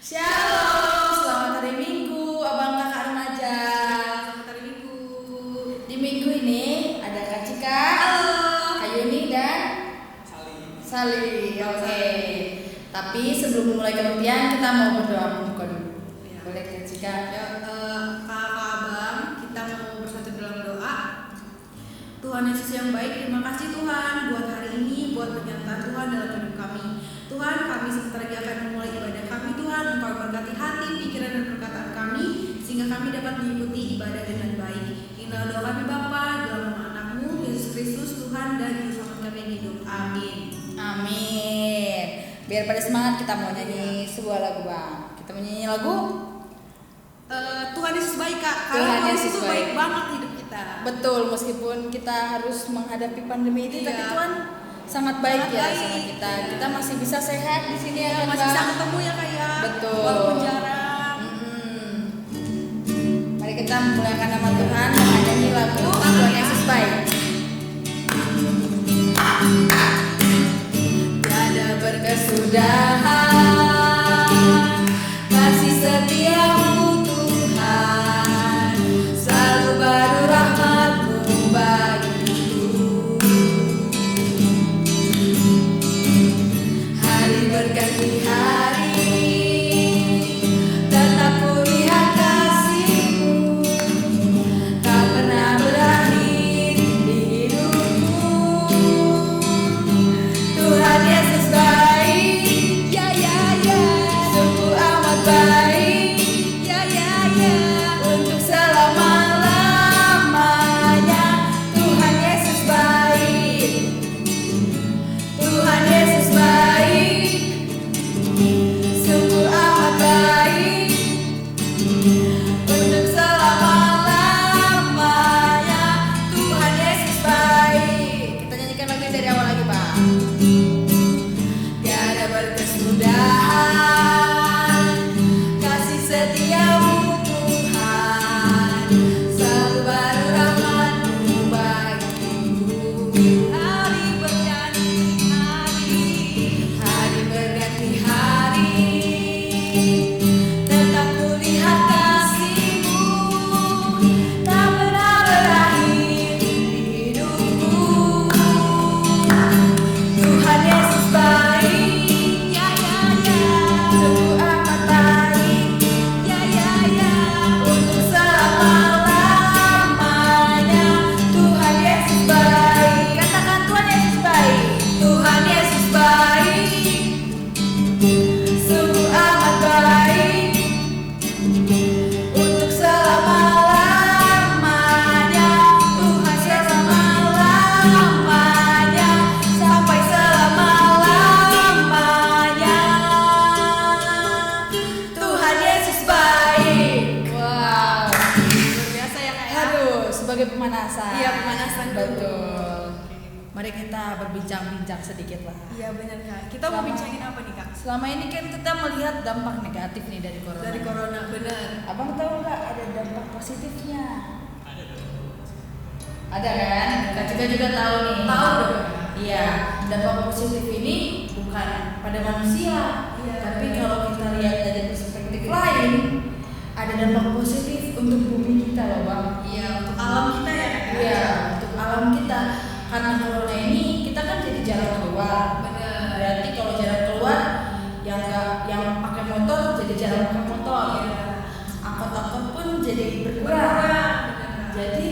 Shalom, selamat hari Minggu, abang kakak remaja. Selamat hari Minggu. Di minggu ini ada Kak Cika, Kak Yuni dan Sali. Oke. Tapi sebelum mulai kebaktian kita mau berdoa membuka dulu. Ya. Boleh Kak Cika? Ya, kakak abang, kita mau bersatu dalam doa. Tuhan Yesus yang baik, terima kasih Tuhan buat hari ini, buat penyertaan Tuhan dalam hidup kami. Tuhan, kami sebentar lagi akan memulai ibadah kami. Tuhan, Engkau berkati hati, pikiran dan perkataan kami, sehingga kami dapat mengikuti ibadah dengan baik. Inilah doa kami Bapa, dalam nama Anakmu Yesus Kristus, Tuhan dan Juru Selamat kami yang hidup. Amin. Amin. Biar pada semangat kita mau nyanyi sebuah lagu bang. Kita mau nyanyi lagu. Tuhan Yesus baik Kak, Tuhan karena Tuhan Yesus itu baik. baik banget hidup kita. Betul, meskipun kita harus menghadapi pandemi ini, Iya. tapi Tuhan sangat baik Sangat ya baik. sama kita. Iya. Kita masih bisa sehat di sini ya, Ya, kan, masih Bang? bisa ketemu ya Kak ya. Betul. Walaupun jarang. Mari kita memuliakan nama Tuhan dengan nyanyi lagu Tuhan Yesus baik. Tiada berkesudahan kasih setiamu Tuhan, selalu baru rahmat-Mu bagiku. Hari berganti hari, tetap ku lihat kasih-Mu, tak pernah berakhir di hidupku. Tuhan Yesus baik, ya ya ya, sungguh amat baik, ya ya ya, untuk selama-lamanya. Tuhan Yesus baik, Tuhan Yesus baik, sungguh amat baik, untuk selama-lamanya. Tuhan Yesus baik. Kita nyanyikan lagi dari awal lagi Pak. Tiada berkesudahan kasih setiamu Tuhan, selalu baru rahmat-Mu bagiku. Hari berganti hari, tetap ku lihat kasih-Mu, tak pernah berakhir di hidupku. Tuhan Yesus baik, ya ya ya, sungguh amat baik, ya ya ya, untuk selama-lamanya. Tuhan Yesus baik, katakan Tuhan Yesus baik, Tuhan Yesus baik, sungguh amat baik, untuk selama-lamanya. Tuhan selama-lamanya, sampai selama-lamanya. Tuhan Yesus baik. Wow, Luar biasa ya Kak ya. aduh, sebagai pemanasan. Iya, pemanasan dulu. Betul. Mari kita berbincang-bincang sedikit lah. Iya benar Kak. Kita mau Selama- bincangin apa nih Kak? Selama ini kan kita melihat dampak negatif nih dari corona. Dari corona, benar. Abang tahu nggak ada dampak positifnya? Ada kan? Kak Cika juga tahu nih. Tahu dong. Iya, dampak positif ini bukan pada manusia, Iya. tapi kalau kita lihat dari perspektif lain, ada dampak positif untuk bumi kita loh bang. Iya, untuk alam kita ya Kak. Iya, untuk alam kita. Karena corona ini kita kan jadi jarang keluar. Benar. Berarti kalau jarang keluar, yang pakai motor jadi jarang pakai motor. Iya. Angkot-angkot pun jadi berkurang. Benar. Benar. Jadi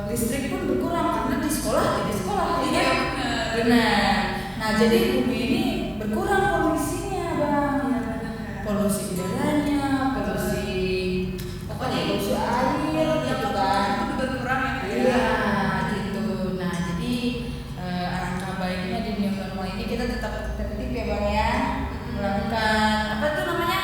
listrik pun berkurang karena di sekolah jadi sekolah. Iya, ya kan? benar. Benar. Nah jadi bumi ini berkurang polusinya bang. Iya, benar Kak. Polusi udaranya, polusi Pokoknya polusi air, yang gitu kan. itu berkurang ya Kak. Iya, gitu. Nah, jadi alangkah baiknya di new normal ini kita tetap tertib ya bang ya, melakukan apa tuh namanya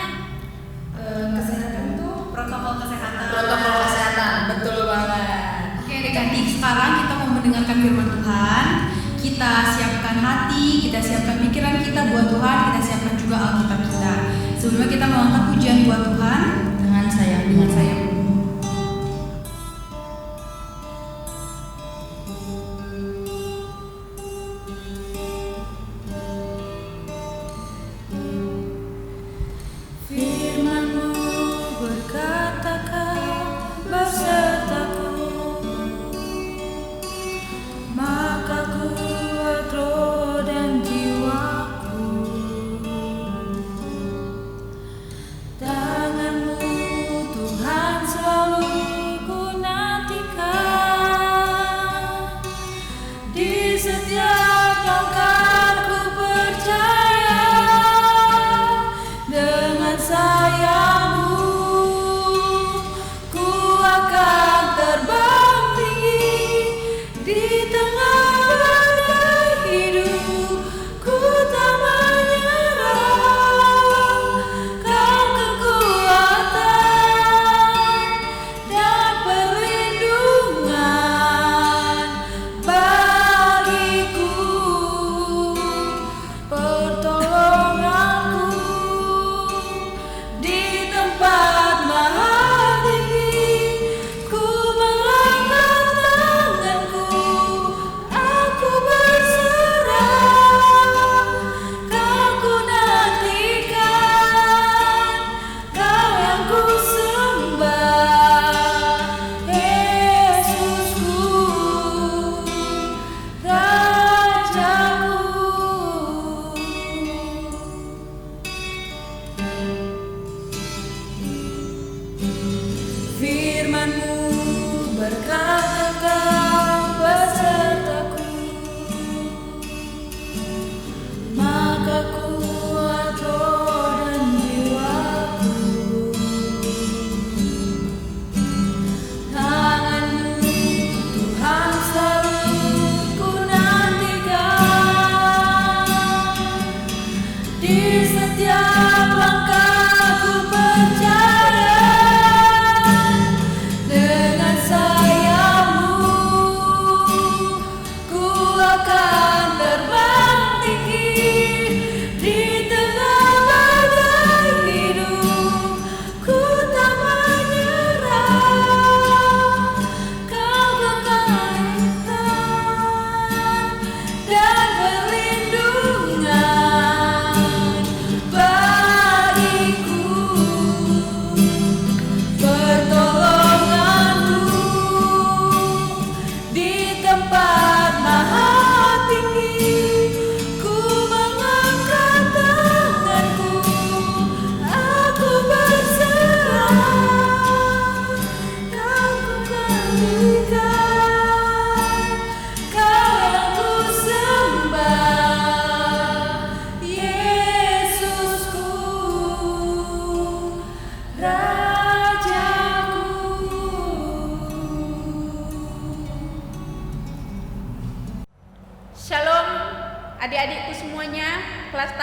kesehatan tuh Protokol kesehatan. protokol kesehatan, betul banget. Oke adik-adik, sekarang kita mau mendengarkan firman Tuhan. Kita siapkan hati, kita siapkan pikiran kita buat Tuhan, kita siapkan juga Alkitab kita. Sebelumnya kita mau angkat pujian buat Tuhan Dengan sayang, dengan sayang.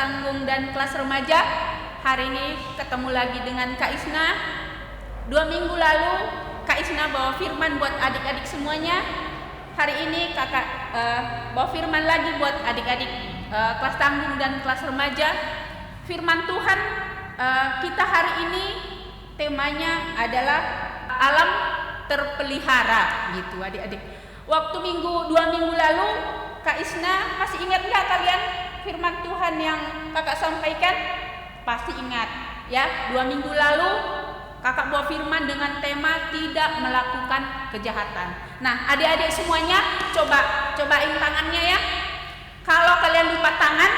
tanggung dan kelas remaja. Hari ini ketemu lagi dengan Kak Isna. 2 minggu lalu Kak Isna bawa firman buat adik-adik semuanya. Hari ini kakak bawa firman lagi buat adik-adik kelas tanggung dan kelas remaja. Firman Tuhan kita hari ini temanya adalah alam terpelihara gitu adik-adik. Waktu 2 minggu lalu Kak Isna masih ingat nggak kalian firman Tuhan yang kakak sampaikan? Pasti ingat ya. 2 minggu lalu kakak bawa firman dengan tema tidak melakukan kejahatan. Nah, adik-adik semuanya cobain tangannya ya. Kalau kalian lipat tangan,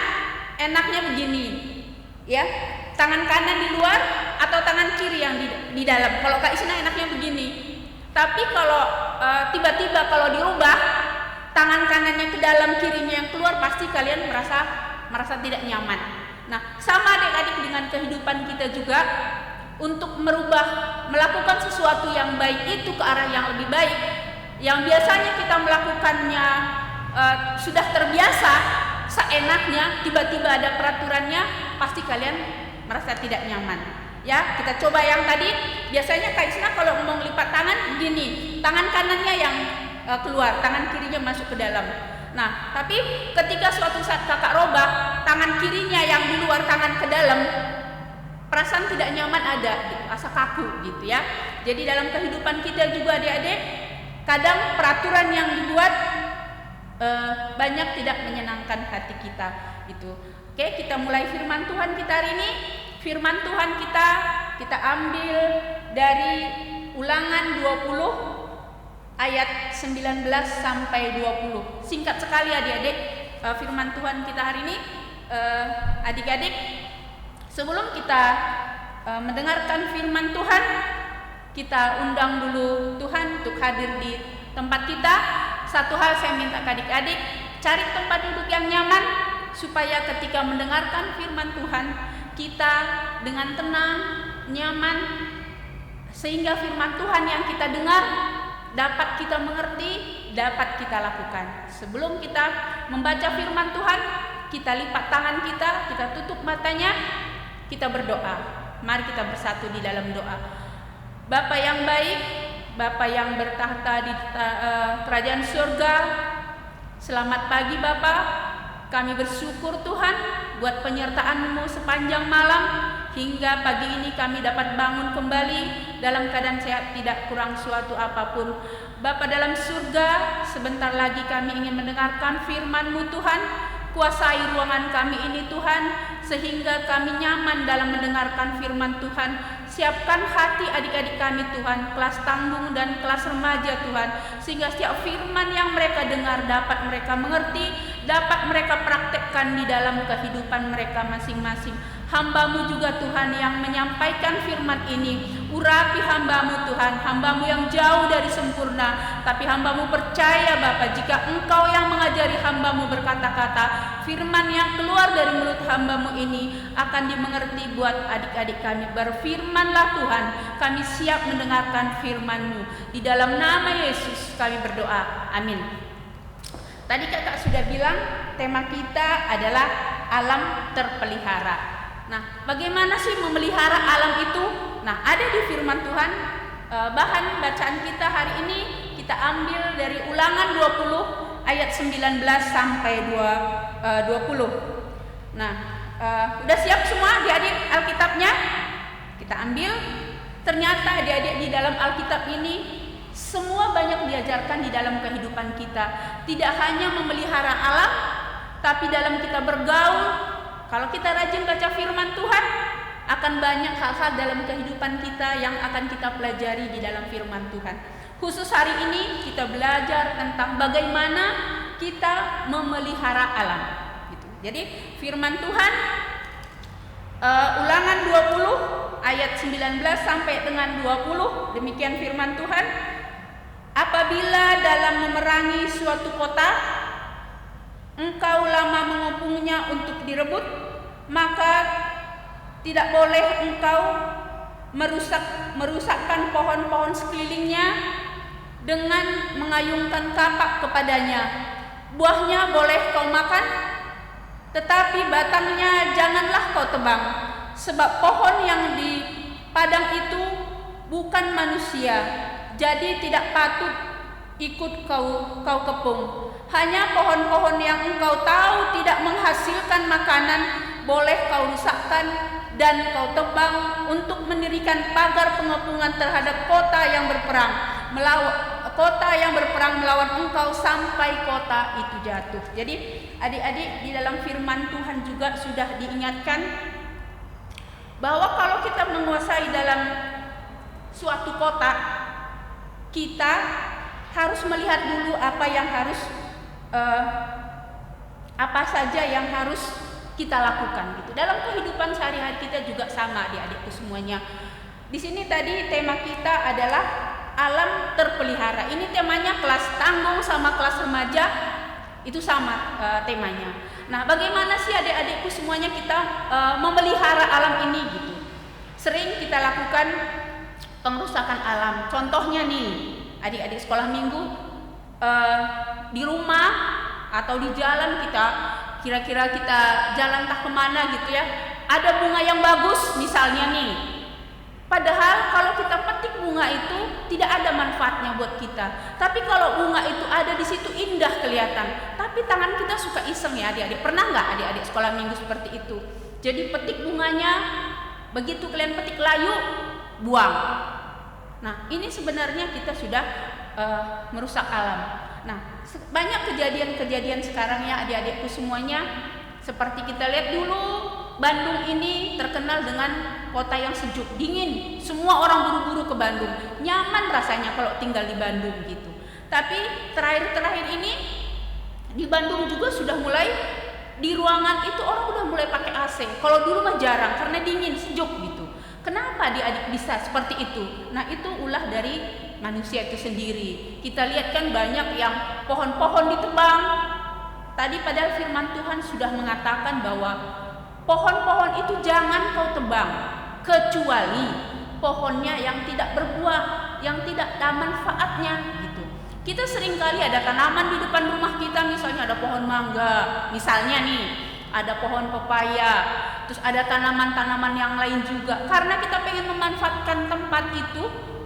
enaknya begini, ya. Tangan kanan di luar atau tangan kiri yang di dalam. Kalau Kak Isna enaknya begini. Tapi kalau tiba-tiba kalau dirubah, tangan kanannya ke dalam, kirinya yang keluar, pasti kalian merasa tidak nyaman. Nah, sama adik-adik dengan kehidupan kita juga. Untuk melakukan sesuatu yang baik itu ke arah yang lebih baik, yang biasanya kita melakukannya sudah terbiasa, seenaknya, tiba-tiba ada peraturannya, pasti kalian merasa tidak nyaman. Ya, kita coba yang tadi. Biasanya Kak Isna kalau mau lipat tangan gini, tangan kanannya yang keluar, tangan kirinya masuk ke dalam. Nah, tapi ketika suatu saat kakak robah, tangan kirinya yang di luar, tangan ke dalam, perasaan tidak nyaman ada, rasa kaku gitu ya. Jadi dalam kehidupan kita juga adik-adik, kadang peraturan yang dibuat banyak tidak menyenangkan hati kita gitu. Oke, kita mulai firman Tuhan kita hari ini. Firman Tuhan kita ambil dari Ulangan 20 ayat 19 sampai 20. Singkat sekali adik-adik firman Tuhan kita hari ini. Adik-adik, sebelum kita mendengarkan firman Tuhan, kita undang dulu Tuhan untuk hadir di tempat kita. Satu hal saya minta ke adik-adik, cari tempat duduk yang nyaman, supaya ketika mendengarkan firman Tuhan, kita dengan tenang, nyaman, sehingga firman Tuhan yang kita dengar dapat kita mengerti, dapat kita lakukan. Sebelum kita membaca firman Tuhan, kita lipat tangan kita tutup matanya, kita berdoa. Mari kita bersatu di dalam doa. Bapa yang baik, Bapa yang bertahta di kerajaan surga, selamat pagi Bapa. Kami bersyukur Tuhan buat penyertaan-Mu sepanjang malam, hingga pagi ini kami dapat bangun kembali dalam keadaan sehat, tidak kurang suatu apapun. Bapa dalam surga, sebentar lagi kami ingin mendengarkan firman-Mu Tuhan. Kuasai ruangan kami ini Tuhan, sehingga kami nyaman dalam mendengarkan firman Tuhan. Siapkan hati adik-adik kami Tuhan, kelas tanggung dan kelas remaja Tuhan, sehingga setiap firman yang mereka dengar dapat mereka mengerti, dapat mereka praktekkan di dalam kehidupan mereka masing-masing. Hamba-Mu juga Tuhan yang menyampaikan firman ini, urapi hamba-Mu Tuhan, hamba-Mu yang jauh dari sempurna, tapi hamba-Mu percaya Bapa, jika Engkau yang mengajari hamba-Mu berkata-kata, firman yang keluar dari mulut hamba-Mu ini akan dimengerti buat adik-adik kami. Berfirmanlah Tuhan, kami siap mendengarkan firman-Mu. Di dalam nama Yesus kami berdoa, amin. Tadi kakak sudah bilang tema kita adalah alam terpelihara. Nah, bagaimana sih memelihara alam itu? Nah, ada di firman Tuhan. Bahan bacaan kita hari ini kita ambil dari Ulangan 20 ayat 19 sampai 20. Nah, udah siap semua adik-adik Alkitabnya? Kita ambil. Ternyata adik-adik di dalam Alkitab ini semua banyak diajarkan di dalam kehidupan kita. Tidak hanya memelihara alam, tapi dalam kita bergaul. Kalau kita rajin baca firman Tuhan, akan banyak hal-hal dalam kehidupan kita yang akan kita pelajari di dalam firman Tuhan. Khusus hari ini kita belajar tentang bagaimana kita memelihara alam. Gitu. Jadi firman Tuhan Ulangan 20 ayat 19 sampai dengan 20, demikian firman Tuhan. Apabila dalam memerangi suatu kota, engkau lama mengepungnya untuk direbut, maka tidak boleh engkau merusakkan pohon-pohon sekelilingnya dengan mengayunkan kapak kepadanya. Buahnya boleh kau makan, tetapi batangnya janganlah kau tebang, sebab pohon yang di padang itu bukan manusia, jadi tidak patut ikut kau kepung. Hanya pohon-pohon yang engkau tahu tidak menghasilkan makanan boleh kau rusakkan dan kau tebang untuk mendirikan pagar pengepungan terhadap kota yang berperang melawan engkau sampai kota itu jatuh. Jadi adik-adik, di dalam firman Tuhan juga sudah diingatkan bahwa kalau kita menguasai dalam suatu kota, kita harus melihat dulu apa saja yang harus kita lakukan gitu. Dalam kehidupan sehari-hari kita juga sama, adik-adikku semuanya. Di sini tadi tema kita adalah alam terpelihara. Ini temanya kelas tanggung sama kelas remaja itu sama temanya. Nah, bagaimana sih adik-adikku semuanya kita memelihara alam ini gitu? Sering kita lakukan pengrusakan alam. Contohnya nih, adik-adik sekolah minggu di rumah atau di jalan kita, kira-kira kita jalan entah kemana gitu ya, ada bunga yang bagus misalnya nih, padahal kalau kita petik bunga itu tidak ada manfaatnya buat kita, tapi kalau bunga itu ada di situ indah kelihatan, tapi tangan kita suka iseng ya adik-adik. Pernah nggak adik-adik sekolah minggu seperti itu? Jadi petik bunganya, begitu kalian petik layu, buang. Nah, ini sebenarnya kita sudah merusak alam. Nah, banyak kejadian-kejadian sekarang ya adik-adikku semuanya. Seperti kita lihat dulu, Bandung ini terkenal dengan kota yang sejuk, dingin. Semua orang buru-buru ke Bandung. Nyaman rasanya kalau tinggal di Bandung gitu. Tapi terakhir-terakhir ini di Bandung juga sudah mulai, di ruangan itu orang udah mulai pakai AC. Kalau dulu mah jarang karena dingin, sejuk gitu. Kenapa adik-adik bisa seperti itu? Nah, itu ulah dari manusia itu sendiri. Kita lihat kan banyak yang pohon-pohon ditebang. Tadi padahal firman Tuhan sudah mengatakan bahwa pohon-pohon itu jangan kau tebang, kecuali pohonnya yang tidak berbuah, yang tidak ada manfaatnya gitu. Kita sering kali ada tanaman di depan rumah kita, misalnya ada pohon mangga, misalnya nih, ada pohon pepaya, terus ada tanaman-tanaman yang lain juga. Karena kita pengen memanfaatkan tempat itu,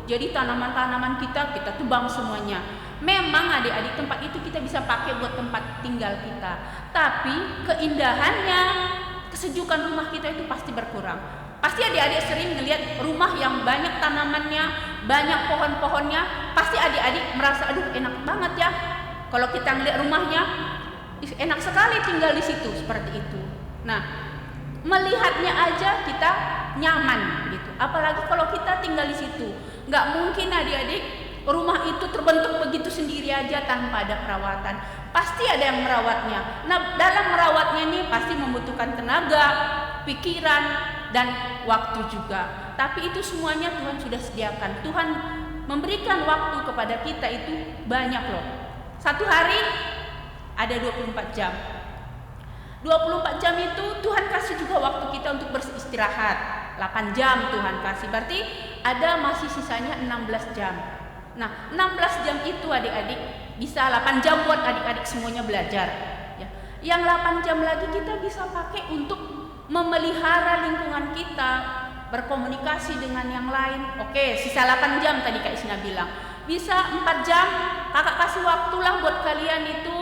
jadi tanaman-tanaman kita tebang semuanya. Memang adik-adik, tempat itu kita bisa pakai buat tempat tinggal kita, tapi keindahannya, kesejukan rumah kita itu pasti berkurang. Pasti adik-adik sering melihat rumah yang banyak tanamannya, banyak pohon-pohonnya, pasti adik-adik merasa aduh enak banget ya. Kalau kita ngeliat rumahnya, enak sekali tinggal di situ, seperti itu. Nah, melihatnya aja kita nyaman gitu. Apalagi kalau kita tinggal di situ. Nggak mungkin adik-adik rumah itu terbentuk begitu sendiri aja tanpa ada perawatan. Pasti ada yang merawatnya. Nah, dalam merawatnya ini pasti membutuhkan tenaga, pikiran, dan waktu juga. Tapi itu semuanya Tuhan sudah sediakan. Tuhan memberikan waktu kepada kita itu banyak loh. Satu hari ada 24 jam. 24 jam itu Tuhan kasih juga waktu kita untuk beristirahat. 8 jam Tuhan kasih, berarti ada masih sisanya 16 jam. Nah, 16 jam itu adik-adik bisa 8 jam buat adik-adik semuanya belajar ya. Yang 8 jam lagi kita bisa pakai untuk memelihara lingkungan kita, berkomunikasi dengan yang lain. Oke, sisa 8 jam tadi Kak Isna bilang. Bisa 4 jam kakak kasih waktulah buat kalian itu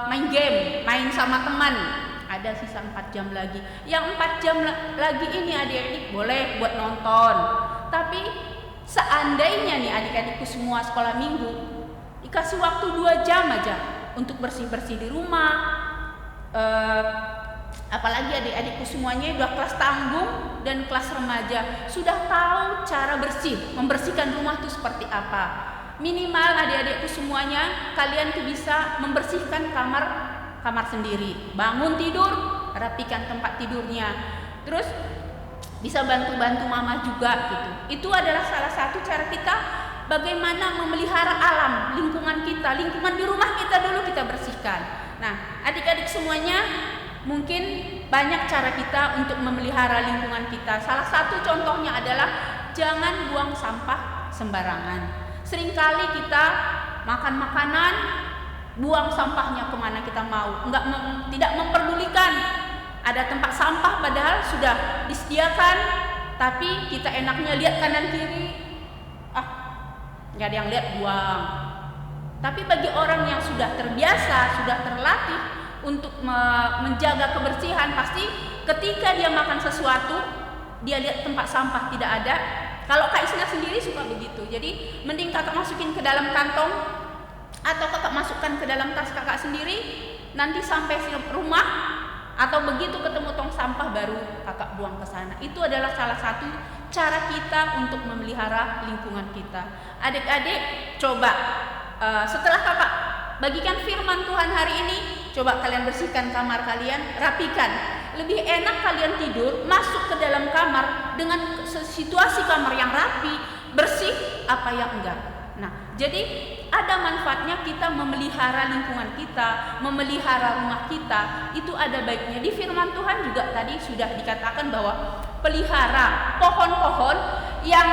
main game, main sama teman. Ada sisa 4 jam lagi. Yang 4 jam lagi ini adik-adik boleh buat nonton. Tapi seandainya nih adik-adikku semua sekolah minggu dikasih waktu 2 jam aja untuk bersih-bersih di rumah, apalagi adik-adikku semuanya udah kelas tanggung dan kelas remaja, sudah tahu cara membersihkan rumah itu seperti apa. Minimal adik-adikku semuanya kalian tuh bisa membersihkan kamar sendiri, bangun tidur, rapikan tempat tidurnya, terus bisa bantu-bantu mama juga gitu. Itu adalah salah satu cara kita bagaimana memelihara alam, lingkungan kita, lingkungan di rumah kita dulu kita bersihkan. Nah, adik-adik semuanya mungkin banyak cara kita untuk memelihara lingkungan kita. Salah satu contohnya adalah jangan buang sampah sembarangan. Seringkali kita makan makanan buang sampahnya kemana kita mau, tidak memperdulikan ada tempat sampah padahal sudah disediakan, tapi kita enaknya lihat kanan kiri, nggak ada yang lihat, buang. Tapi bagi orang yang sudah terbiasa, sudah terlatih untuk menjaga kebersihan, pasti ketika dia makan sesuatu, dia lihat tempat sampah tidak ada. Kalau Kak Isna sendiri suka begitu, jadi mending kakak masukin ke dalam kantong atau kakak masukkan ke dalam tas kakak sendiri, nanti sampai rumah atau begitu ketemu tong sampah baru kakak buang ke sana. Itu adalah salah satu cara kita untuk memelihara lingkungan kita. Adik-adik, coba setelah kakak bagikan firman Tuhan hari ini, coba kalian bersihkan kamar kalian, rapikan. Lebih enak kalian tidur masuk ke dalam kamar dengan situasi kamar yang rapi, bersih, apa yang enggak. Nah, jadi ada manfaatnya kita memelihara lingkungan kita, memelihara rumah kita, itu ada baiknya. Di firman Tuhan juga tadi sudah dikatakan bahwa pelihara pohon-pohon yang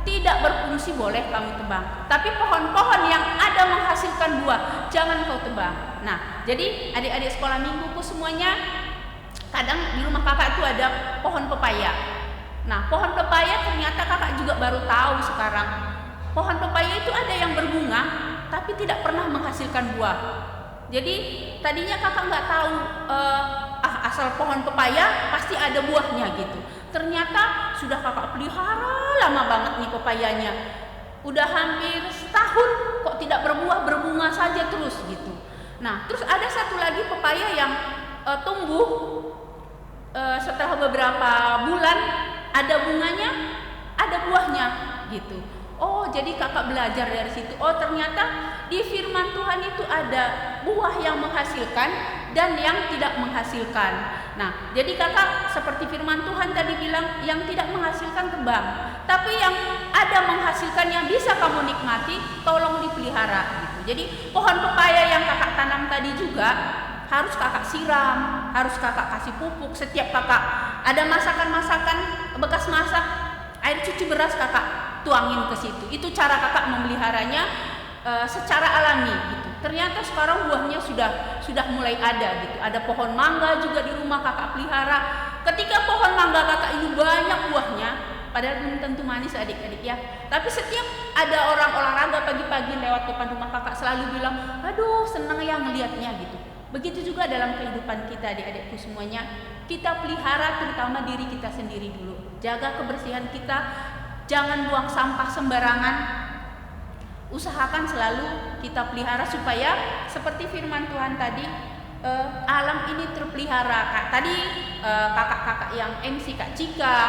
tidak berfungsi boleh kamu tebang, tapi pohon-pohon yang ada menghasilkan buah jangan kau tebang. Nah, jadi adik-adik sekolah mingguku semuanya, kadang di rumah kakak itu ada pohon pepaya. Nah, pohon pepaya ternyata kakak juga baru tahu sekarang. Pohon pepaya itu ada yang berbunga tapi tidak pernah menghasilkan buah. Jadi tadinya kakak nggak tahu asal pohon pepaya pasti ada buahnya gitu. Ternyata sudah kakak pelihara lama banget nih pepayanya. Udah hampir setahun kok tidak berbuah, berbunga saja terus gitu. Nah, terus ada satu lagi pepaya yang tumbuh setelah beberapa bulan, ada bunganya, ada buahnya gitu. Oh, jadi kakak belajar dari situ. Oh, ternyata di firman Tuhan itu ada buah yang menghasilkan dan yang tidak menghasilkan. Nah, jadi kakak seperti firman Tuhan tadi bilang, yang tidak menghasilkan tebang, tapi yang ada menghasilkan yang bisa kamu nikmati, tolong dipelihara gitu. Jadi pohon pepaya yang kakak tanam tadi juga harus kakak siram, harus kakak kasih pupuk. Setiap kakak ada masakan-masakan bekas masak, air cuci beras kakak tuangin ke situ. Itu cara kakak memeliharanya secara alami gitu. Ternyata sekarang buahnya sudah mulai ada gitu. Ada pohon mangga juga di rumah kakak pelihara. Ketika pohon mangga kakak ini banyak buahnya, padahal belum tentu manis adik-adik ya. Tapi setiap ada orang olahraga pagi-pagi lewat depan rumah kakak selalu bilang, aduh senang ya ngelihatnya gitu. Begitu juga dalam kehidupan kita adik-adikku semuanya. Kita pelihara terutama diri kita sendiri dulu. Jaga kebersihan kita. Jangan buang sampah sembarangan. Usahakan selalu kita pelihara supaya seperti firman Tuhan tadi, alam ini terpelihara. Tadi kakak-kakak yang MC, Kak Cika,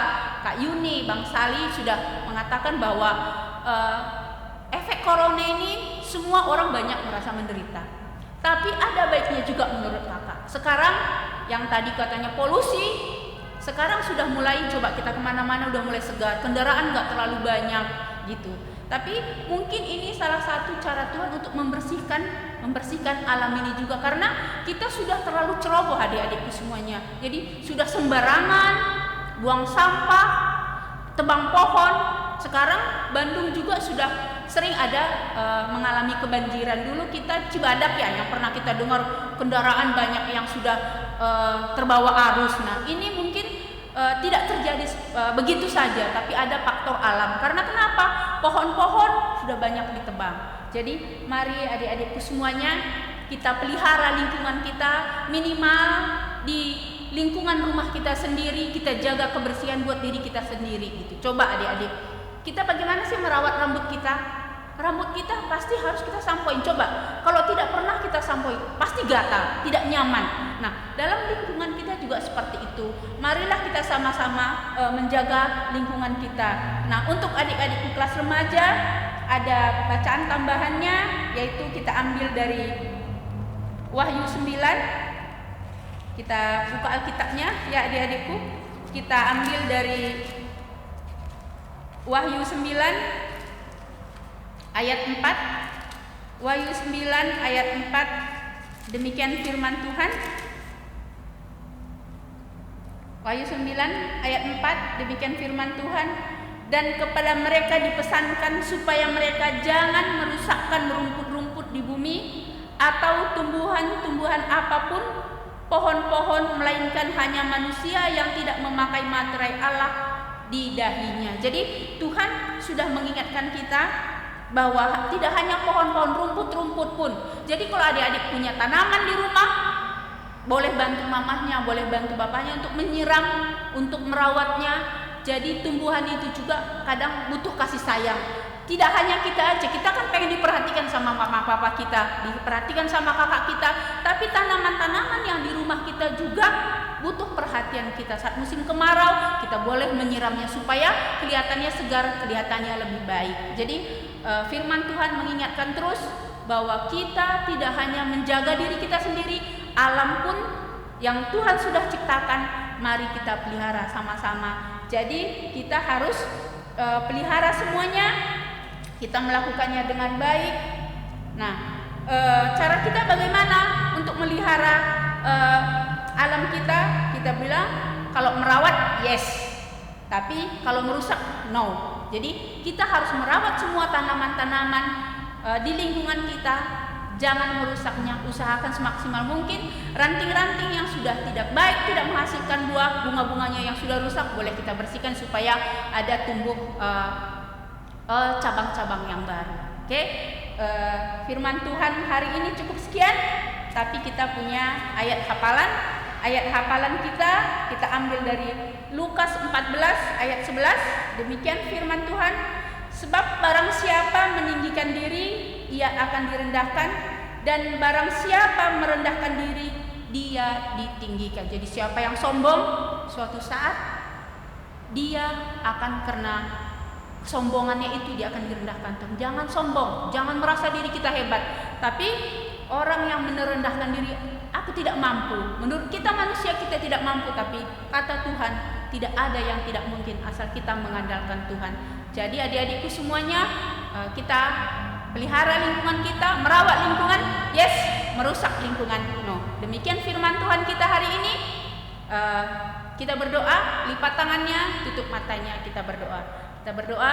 Kak Yuni, Bang Sali sudah mengatakan bahwa efek corona ini semua orang banyak merasa menderita. Tapi ada baiknya juga menurut kakak. Sekarang yang tadi katanya polusi, sekarang sudah mulai, coba kita kemana-mana udah mulai segar, kendaraan nggak terlalu banyak gitu. Tapi mungkin ini salah satu cara Tuhan untuk membersihkan alam ini juga, karena kita sudah terlalu ceroboh adik-adikku semuanya. Jadi sudah sembarangan buang sampah, tebang pohon. Sekarang Bandung juga sudah sering ada mengalami kebanjiran. Dulu kita Cibadak ya yang pernah kita dengar kendaraan banyak yang sudah terbawa arus. Nah, ini mungkin tidak terjadi begitu saja, tapi ada faktor alam. Karena kenapa? Pohon-pohon sudah banyak ditebang. Jadi mari adik-adikku semuanya kita pelihara lingkungan kita, minimal di lingkungan rumah kita sendiri kita jaga kebersihan buat diri kita sendiri gitu. Coba adik-adik, kita bagaimana sih merawat rambut kita? Rambut kita pasti harus kita sampoin. Coba kalau tidak pernah kita sampoin, pasti gatal, tidak nyaman. Nah, dalam lingkungan kita juga seperti itu. Marilah kita sama-sama menjaga lingkungan kita. Nah, untuk adik-adik kelas remaja ada bacaan tambahannya, yaitu kita ambil dari Wahyu 9. Kita buka Alkitabnya ya adik-adikku. Kita ambil dari Wahyu 9 ayat 4. Wahyu 9 ayat 4. Demikian firman Tuhan. Wahyu 9 ayat 4. Demikian firman Tuhan. Dan kepada mereka dipesankan supaya mereka jangan merusakkan rumput-rumput di bumi atau tumbuhan-tumbuhan apapun, pohon-pohon, melainkan hanya manusia yang tidak memakai materai Allah di dahinya. Jadi Tuhan sudah mengingatkan kita bahwa tidak hanya pohon-pohon, rumput-rumput pun. Jadi kalau adik-adik punya tanaman di rumah, boleh bantu mamahnya, boleh bantu bapaknya untuk menyiram, untuk merawatnya. Jadi tumbuhan itu juga kadang butuh kasih sayang. Tidak hanya kita aja, kita kan pengen diperhatikan sama mama papa kita, diperhatikan sama kakak kita, tapi tanaman-tanaman yang di rumah kita juga butuh perhatian kita. Saat musim kemarau, kita boleh menyiramnya supaya kelihatannya segar, kelihatannya lebih baik. Jadi firman Tuhan mengingatkan terus bahwa kita tidak hanya menjaga diri kita sendiri, alam pun yang Tuhan sudah ciptakan, mari kita pelihara sama-sama. Jadi kita harus pelihara semuanya, kita melakukannya dengan baik. Nah, cara kita bagaimana untuk melihara alam kita? Kita bilang kalau merawat yes, tapi kalau merusak no. Jadi kita harus merawat semua tanaman-tanaman di lingkungan kita, jangan merusaknya. Usahakan semaksimal mungkin ranting-ranting yang sudah tidak baik, tidak menghasilkan buah, bunga-bunganya yang sudah rusak, boleh kita bersihkan supaya ada tumbuh cabang-cabang yang baru. Oke, firman Tuhan hari ini cukup sekian, tapi kita punya ayat hafalan. Ayat hafalan kita ambil dari Lukas 14 ayat 11. Demikian firman Tuhan. Sebab barang siapa meninggikan diri, ia akan direndahkan, dan barang siapa merendahkan diri, dia ditinggikan. Jadi siapa yang sombong, suatu saat dia akan karena kesombongannya itu dia akan direndahkan. Jangan sombong, jangan merasa diri kita hebat. Tapi orang yang merendahkan diri, aku tidak mampu. Menurut kita manusia kita tidak mampu, tapi kata Tuhan tidak ada yang tidak mungkin asal kita mengandalkan Tuhan. Jadi adik-adikku semuanya, kita pelihara lingkungan kita, merawat lingkungan, yes, merusak lingkungan, no. Demikian firman Tuhan kita hari ini. Kita berdoa, lipat tangannya, tutup matanya, kita berdoa. Kita berdoa.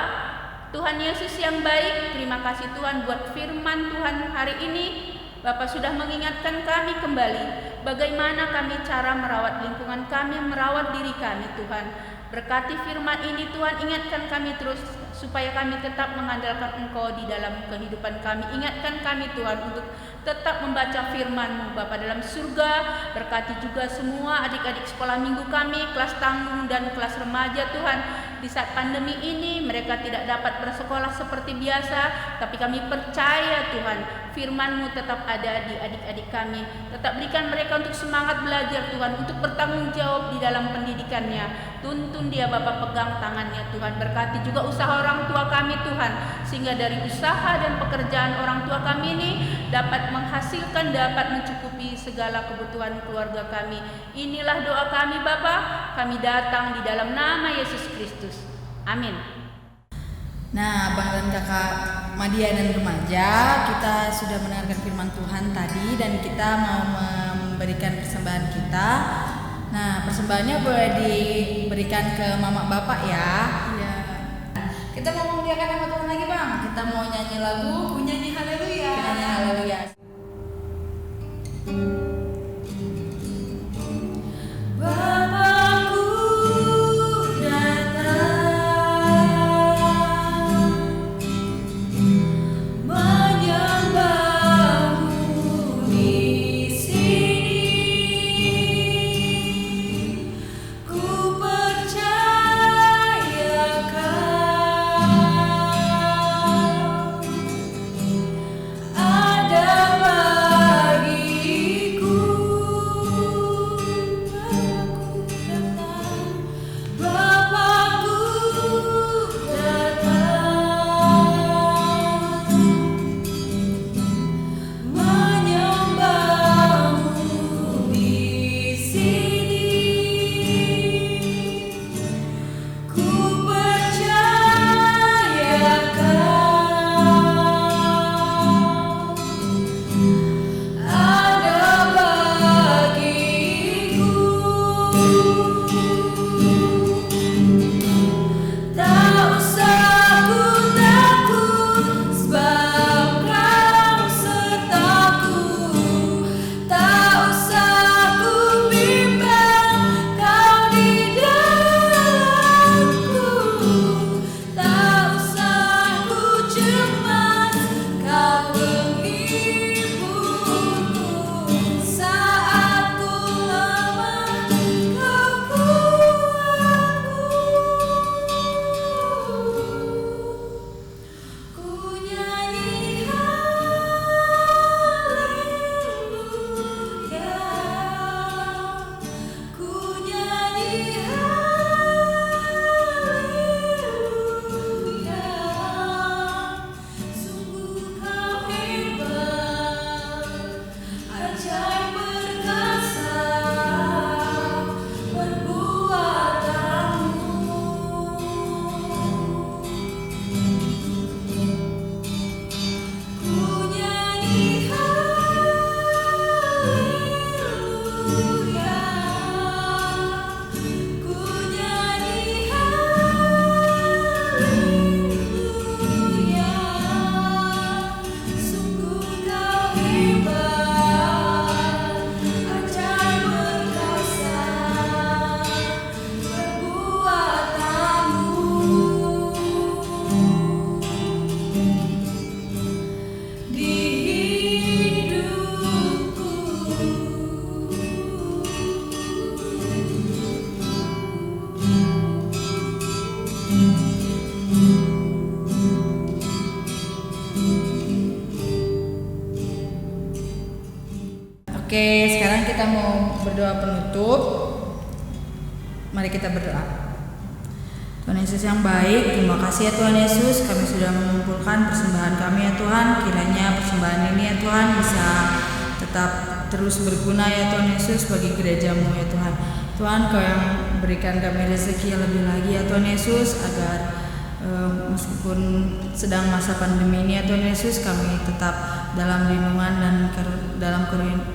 Tuhan Yesus yang baik, terima kasih Tuhan buat firman Tuhan hari ini. Bapak sudah mengingatkan kami kembali bagaimana kami cara merawat lingkungan kami, merawat diri kami Tuhan. Berkati firman ini Tuhan, ingatkan kami terus supaya kami tetap mengandalkan Engkau di dalam kehidupan kami. Ingatkan kami Tuhan untuk tetap membaca firman-Mu Bapa dalam surga. Berkati juga semua adik-adik sekolah minggu kami, kelas tanggung dan kelas remaja Tuhan. Di saat pandemi ini mereka tidak dapat bersekolah seperti biasa, tapi kami percaya Tuhan firman-Mu tetap ada di adik-adik kami. Tetap berikan mereka untuk semangat belajar Tuhan, untuk bertanggung jawab di dalam pendidikannya. Tuntun dia Bapa, pegang tangannya Tuhan. Berkati juga usaha orang tua kami Tuhan, sehingga dari usaha dan pekerjaan orang tua kami ini dapat menghasilkan, dapat mencukupi segala kebutuhan keluarga kami. Inilah doa kami Bapa, kami datang di dalam nama Yesus Kristus. Amin. Nah, Abang dan Kakak Madia dan remaja, kita sudah mendengarkan firman Tuhan tadi dan kita mau memberikan persembahan kita. Nah, persembahannya boleh diberikan ke mama bapak ya. Iya. Kita mau memuliakan nama Tuhan lagi Bang. Kita mau nyanyi lagu, Nyanyi haleluya. nyanyi haleluya. Bapakku datang menyembahmu di sini. Ku percayakan ada bagiku Oke, sekarang kita mau berdoa penutup. Mari kita berdoa. Tuhan Yesus yang baik, terima kasih ya Tuhan Yesus, kami sudah mengumpulkan persembahan kami ya Tuhan. Kiranya persembahan ini ya Tuhan bisa tetap terus berguna ya Tuhan Yesus bagi gerejamu ya Tuhan. Tuhan, Kau yang berikan kami rezeki yang lebih lagi ya Tuhan Yesus, agar meskipun sedang masa pandemi ini ya Tuhan Yesus, kami tetap dalam lindungan dan dalam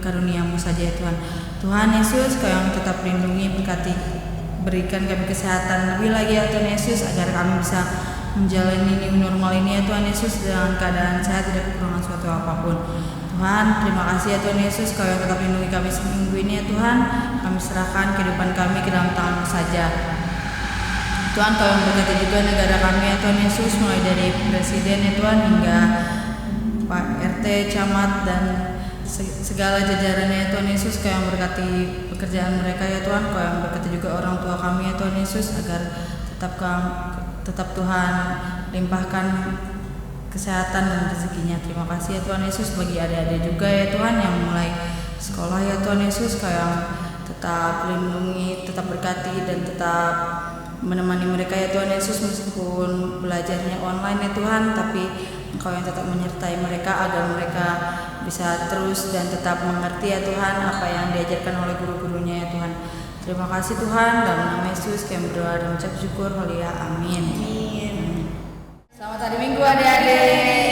karunia-Mu saja ya Tuhan. Tuhan Yesus, Kau yang tetap lindungi, berkati, berikan kami kesehatan lebih lagi ya Tuhan Yesus, agar kami bisa menjalani new normal ini ya Tuhan Yesus dengan keadaan sehat, tidak kekurangan suatu apapun. Tuhan, terima kasih ya Tuhan Yesus, Kau yang tetap lindungi kami seminggu ini ya Tuhan. Kami serahkan kehidupan kami ke dalam tangan-Mu saja. Tuhan, Kau yang berkati juga negara kami ya Tuhan Yesus, mulai dari presiden ya Tuhan hingga Pak RT, camat, dan segala jajarannya ya Tuhan Yesus. Kau yang berkati pekerjaan mereka ya Tuhan. Kau yang berkati juga orang tua kami ya Tuhan Yesus, agar tetap Tuhan limpahkan kesehatan dan rezekinya. Terima kasih ya Tuhan Yesus bagi adik-adik juga ya Tuhan yang mulai sekolah ya Tuhan Yesus. Kau yang tetap lindungi, tetap berkati, dan tetap menemani mereka ya Tuhan Yesus, meskipun belajarnya online ya Tuhan, tapi Engkau yang tetap menyertai mereka agar mereka bisa terus dan tetap mengerti ya Tuhan apa yang diajarkan oleh guru-gurunya ya Tuhan. Terima kasih Tuhan, dalam nama Yesus kami berdoa dan mengucap syukur. Haleluya, amin. Amin. Selamat hari Minggu adik-adik.